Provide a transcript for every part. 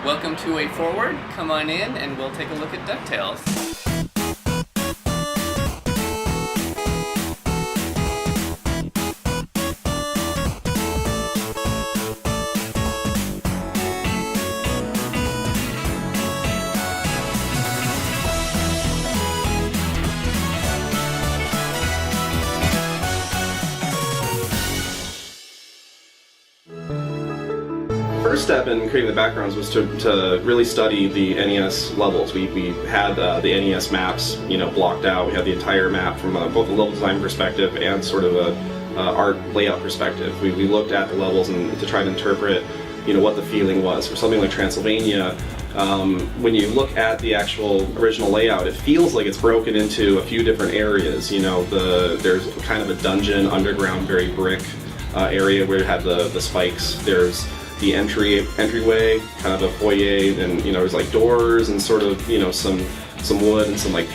Welcome to Way Forward. Come on in and we'll take a look at DuckTales. First step in creating the backgrounds was to really study the NES levels. We had the NES maps, blocked out. We had the entire map from both a level design perspective and sort of a art layout perspective. We looked at the levels and to try to interpret, what the feeling was. For something like Transylvania, when you look at the actual original layout, it feels like it's broken into a few different areas. There's kind of a dungeon, underground, very brick area where it had the spikes. There's the entryway, kind of a foyer, and there's like doors and sort of some wood and some like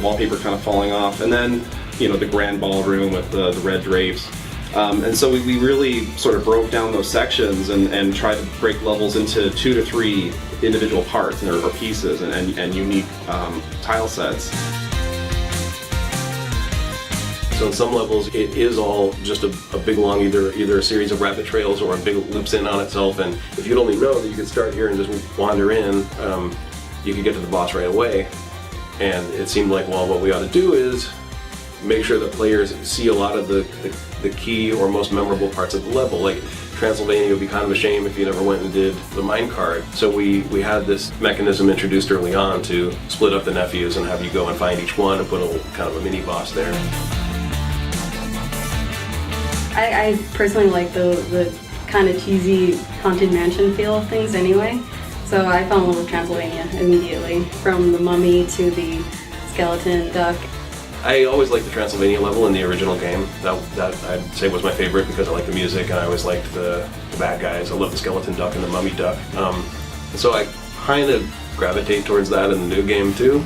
wallpaper kind of falling off, and then the grand ballroom with the red drapes. And so we really sort of broke down those sections and tried to break levels into 2 to 3 individual parts or pieces and unique tile sets. So in some levels, it is all just a big long either a series of rabbit trails or a big loops in on itself. And if you'd only know that you could start here and just wander in, you could get to the boss right away. And it seemed like, well, what we ought to do is make sure that players see a lot of the key or most memorable parts of the level. Like Transylvania would be kind of a shame if you never went and did the minecart. So we had this mechanism introduced early on to split up the nephews and have you go and find each one and put a kind of a mini boss there. I personally like the kind of cheesy Haunted Mansion feel of things anyway, so I fell in love with Transylvania immediately, from the mummy to the skeleton duck. I always liked the Transylvania level in the original game. That I'd say was my favorite because I liked the music and I always liked the bad guys. I love the skeleton duck and the mummy duck. So I kind of gravitate towards that in the new game too.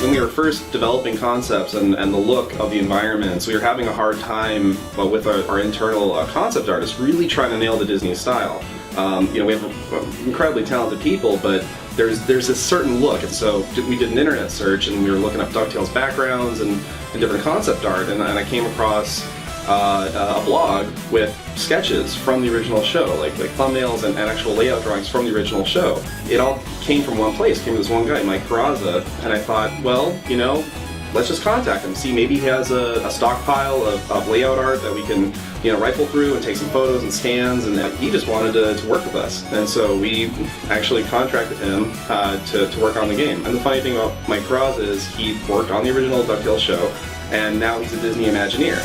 When we were first developing concepts and the look of the environments, we were having a hard time with our internal concept artists really trying to nail the Disney style. We have incredibly talented people, but there's this certain look, and so we did an internet search and we were looking up DuckTales backgrounds and different concept art, and I came across a blog with sketches from the original show, like thumbnails and actual layout drawings from the original show. It all came from one place, came from this one guy, Mike Peraza, and I thought, well, let's just contact him, see maybe he has a stockpile of layout art that we can rifle through and take some photos and scans, and he just wanted to work with us. And so we actually contracted him to work on the game. And the funny thing about Mike Peraza is he worked on the original DuckTales show, and now he's a Disney Imagineer.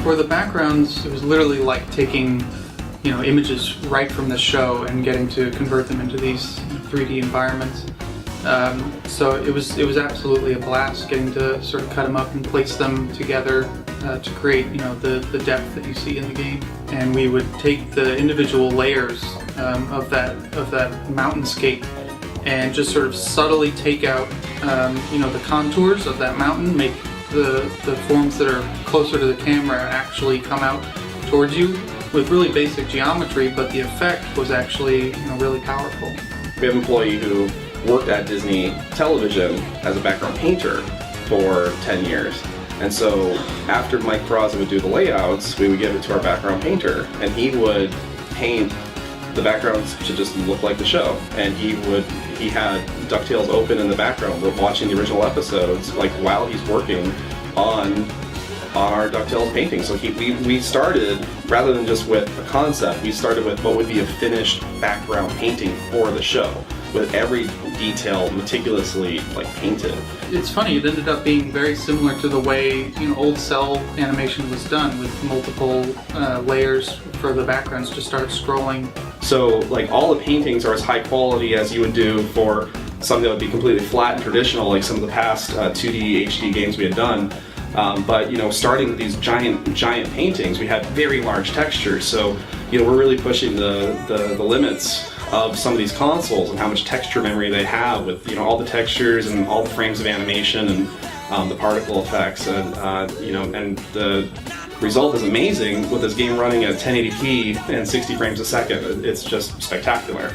For the backgrounds, it was literally like taking, images right from the show and getting to convert them into these 3D environments. So it was absolutely a blast getting to sort of cut them up and place them together to create, the depth that you see in the game. And we would take the individual layers of that mountainscape and just sort of subtly take out, the contours of that mountain, make the forms that are closer to the camera actually come out towards you with really basic geometry, but the effect was actually really powerful. We have an employee who worked at Disney Television as a background painter for 10 years. And so after Mike Peraza would do the layouts, we would give it to our background painter, and he would paint the backgrounds to just look like the show. And he had DuckTales open in the background. We're watching the original episodes like while he's working on our DuckTales painting. So we started, rather than just with a concept, we started with what would be a finished background painting for the show, with every detail meticulously painted. It's funny, it ended up being very similar to the way old cell animation was done, with multiple layers for the backgrounds to start scrolling. So all the paintings are as high quality as you would do for something that would be completely flat and traditional, like some of the past 2D HD games we had done. But starting with these giant paintings, we had very large textures. So we're really pushing the limits of some of these consoles and how much texture memory they have with all the textures and all the frames of animation and the particle effects and and the result is amazing with this game running at 1080p and 60 frames a second. It's just spectacular.